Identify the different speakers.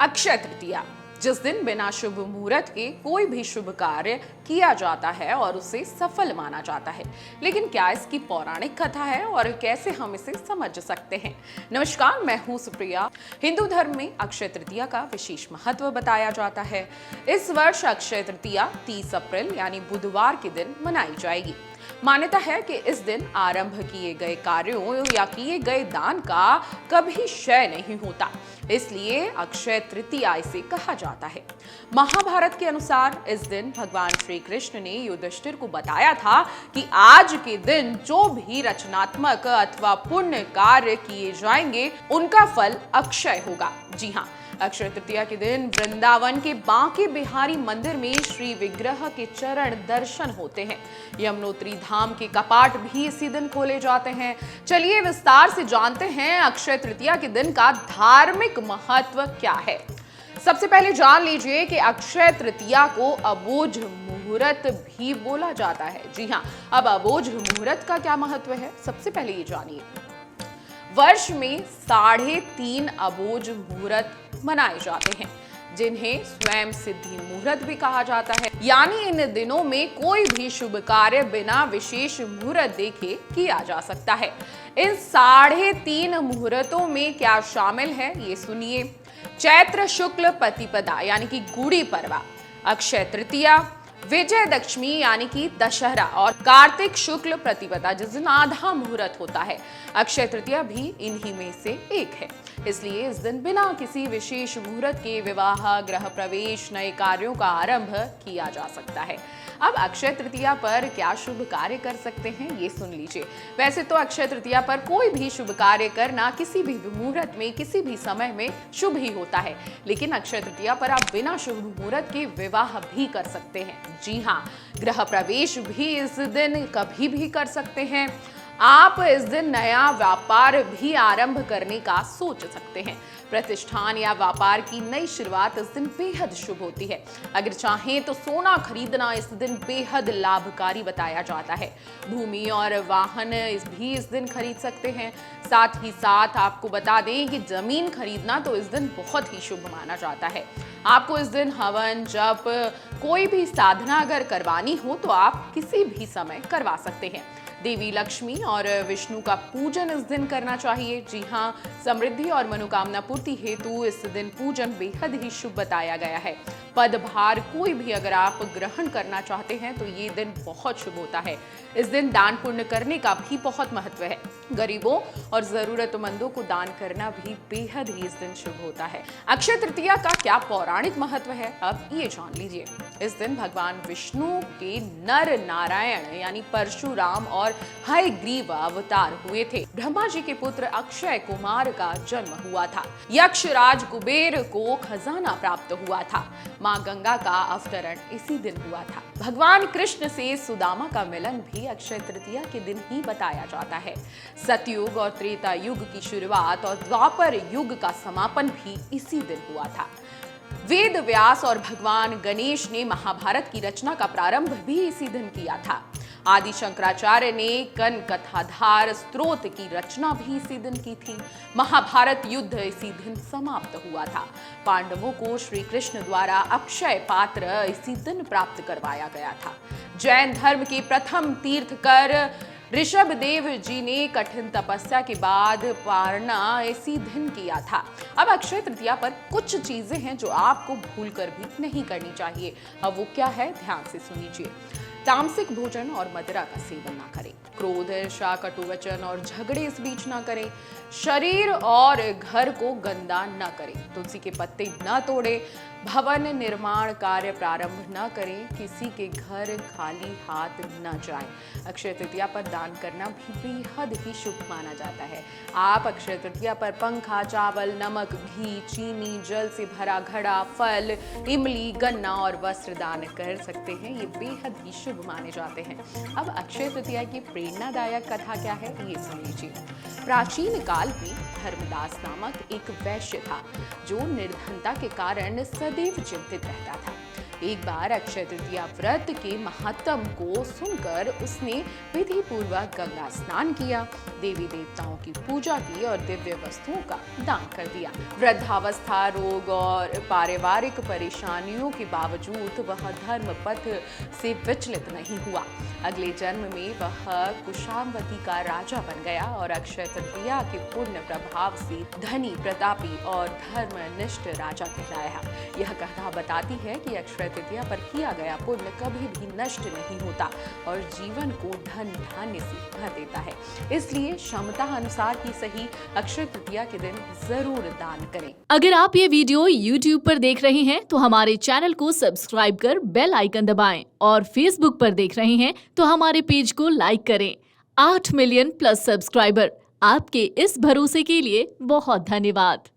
Speaker 1: अक्षय तृतीया, जिस दिन बिना शुभ मुहूर्त के कोई भी शुभ कार्य किया जाता है और उसे सफल माना जाता है। लेकिन क्या इसकी पौराणिक कथा है और कैसे हम इसे समझ सकते हैं? नमस्कार, मैं हूं सुप्रिया। हिंदू धर्म में अक्षय तृतीया का विशेष महत्व बताया जाता है। इस वर्ष अक्षय तृतीया 30 अप्रैल यानी बुधवार के दिन मनाई जाएगी। मान्यता है कि इस दिन आरंभ किए गए कार्यों या किए गए दान का कभी क्षय नहीं होता, इसलिए अक्षय तृतीया इसे कहा जाता है। महाभारत के अनुसार इस दिन भगवान श्री कृष्ण ने युधिष्ठिर को बताया था कि आज के दिन जो भी रचनात्मक अथवा पुण्य कार्य किए जाएंगे उनका फल अक्षय होगा। जी हाँ, अक्षय तृतीया के दिन वृंदावन के बांके बिहारी मंदिर में श्री विग्रह के चरण दर्शन होते हैं। यमुनोत्री धाम के कपाट भी इसी दिन खोले जाते हैं। चलिए विस्तार से जानते हैं अक्षय तृतीया के दिन का धार्मिक महत्व क्या है। सबसे पहले जान लीजिए कि अक्षय तृतीया को अबोझ मुहूर्त भी बोला जाता है। जी हाँ, अब अबोझ मुहूर्त का क्या महत्व है, सबसे पहले ये जानिए। वर्ष में 3.5 अबोझ मुहूर्त मनाए जाते हैं, जिन्हें स्वयं सिद्धि मुहूर्त भी कहा जाता है। यानी इन दिनों में कोई भी शुभ कार्य बिना विशेष मुहूर्त देखे किया जा सकता है। इन 3.5 मुहूर्तों में क्या शामिल है, ये सुनिए। चैत्र शुक्ल प्रतिपदा यानी कि गुड़ी पड़वा, अक्षय तृतीया, विजयदशमी यानी कि दशहरा और कार्तिक शुक्ल प्रतिपदा जिस दिन आधा मुहूर्त होता है। अक्षय तृतीया भी इन्हीं में से एक है, इसलिए इस दिन बिना किसी विशेष मुहूर्त के विवाह, गृह प्रवेश, नए कार्यों का आरंभ किया जा सकता है। अब अक्षय तृतीया पर क्या शुभ कार्य कर सकते हैं, ये सुन लीजिए। वैसे तो अक्षय तृतीया पर कोई भी शुभ कार्य करना किसी भी मुहूर्त में किसी भी समय में शुभ ही होता है, लेकिन अक्षय तृतीया पर आप बिना शुभ मुहूर्त के विवाह भी कर सकते हैं। जी हाँ, गृह प्रवेश भी इस दिन कभी भी कर सकते हैं। आप इस दिन नया व्यापार भी आरंभ करने का सोच सकते हैं। प्रतिष्ठान या व्यापार की नई शुरुआत इस दिन बेहद शुभ होती है। अगर चाहें तो सोना खरीदना इस दिन बेहद लाभकारी बताया जाता है। भूमि और वाहन भी इस दिन खरीद सकते हैं। साथ ही साथ आपको बता दें कि जमीन खरीदना तो इस दिन बहुत ही शुभ माना जाता है। आपको इस दिन हवन, जप, कोई भी साधना अगर करवानी हो तो आप किसी भी समय करवा सकते हैं। देवी लक्ष्मी और विष्णु का पूजन इस दिन करना चाहिए। जी हाँ, समृद्धि और मनोकामना पूर्ति हेतु इस दिन पूजन बेहद ही शुभ बताया गया है। पदभार कोई भी अगर आप ग्रहण करना चाहते हैं तो ये दिन बहुत शुभ होता है। इस दिन दान पुण्य करने का भी बहुत महत्व है। गरीबों और जरूरतमंदों को दान करना भी बेहद ही इस दिन शुभ होता है। अक्षय तृतीया का क्या पौराणिक महत्व है, अब ये जान लीजिए। इस दिन भगवान विष्णु के नर नारायण यानी परशुराम और हयग्रीव अवतार हुए थे। ब्रह्मा जी के पुत्र अक्षय कुमार का जन्म हुआ था। यक्षराज कुबेर को खजाना प्राप्त हुआ था। मां गंगा का अवतरण इसी दिन हुआ था। भगवान कृष्ण से सुदामा का मिलन भी अक्षय तृतीया के दिन ही बताया जाता है। सतयुग और त्रेता युग की शुरुआत और द्वापर युग का समापन भी इसी दिन हुआ था। वेद व्यास और भगवान गणेश ने महाभारत की रचना का प्रारंभ भी इसी दिन किया था। आदि शंकराचार्य ने कन कथाधार स्त्रोत की रचना भी इसी दिन की थी। महाभारत युद्ध इसी दिन समाप्त हुआ था। पांडवों को श्री कृष्ण द्वारा अक्षय पात्र इसी दिन प्राप्त करवाया गया था। जैन धर्म के प्रथम तीर्थकर ऋषभदेव जी ने कठिन तपस्या के बाद पारना इसी दिन किया था। अब अक्षय तृतीया पर कुछ चीजें हैं जो आपको भूलकर भी नहीं करनी चाहिए। अब वो क्या है, ध्यान से सुनिए। तामसिक भोजन और मदिरा का सेवन ना करें। क्रोध, ईर्ष्या, कटुवचन और झगड़े इस बीच ना करें। शरीर और घर को गंदा न करें। तुलसी के पत्ते न तोड़ें। भवन निर्माण कार्य प्रारंभ न करें। किसी के घर खाली हाथ न जाएं। अक्षय तृतीया पर दान करना भी बेहद ही शुभ माना जाता है। आप अक्षय तृतीया पर पंखा, चावल, नमक, घी, चीनी, जल से भरा घड़ा, फल, इमली, गन्ना और वस्त्र दान कर सकते हैं। ये बेहद ही शुभ माने जाते हैं। अब अक्षय तृतीया की प्रेरणादायक कथा क्या है, ये सुन लीजिए। प्राचीन काल में धर्मदास नामक एक वैश्य था जो निर्धनता के कारण सदैव चिंतित रहता था। एक बार अक्षय तृतीया व्रत के महत्व को सुनकर उसने विधि पूर्वक गंगा स्नान किया, देवी देवताओं की पूजा की और दिव्य वस्तुओं का दान कर दिया। वृद्धावस्था, रोग और पारिवारिक परेशानियों के बावजूद वह धर्म पथ से विचलित नहीं हुआ। अगले जन्म में वह कुशावती का राजा बन गया और अक्षय तृतीया के पुण्य प्रभाव से धनी, प्रतापी और धर्मनिष्ठ राजा कहलाया। यह कथा बताती है कि अक्षय तृतीया पर किया गया पुण्य कभी भी नष्ट नहीं होता और जीवन को धन धान्य से भर देता है। इसलिए क्षमता अनुसार ही सही अक्षय तृतीया के दिन जरूर दान करें।
Speaker 2: अगर आप ये वीडियो YouTube पर देख रहे हैं तो हमारे चैनल को सब्सक्राइब कर बेल आइकन दबाएं और Facebook पर देख रहे हैं तो हमारे पेज को लाइक करें। 8 मिलियन प्लस सब्सक्राइबर, आपके इस भरोसे के लिए बहुत धन्यवाद।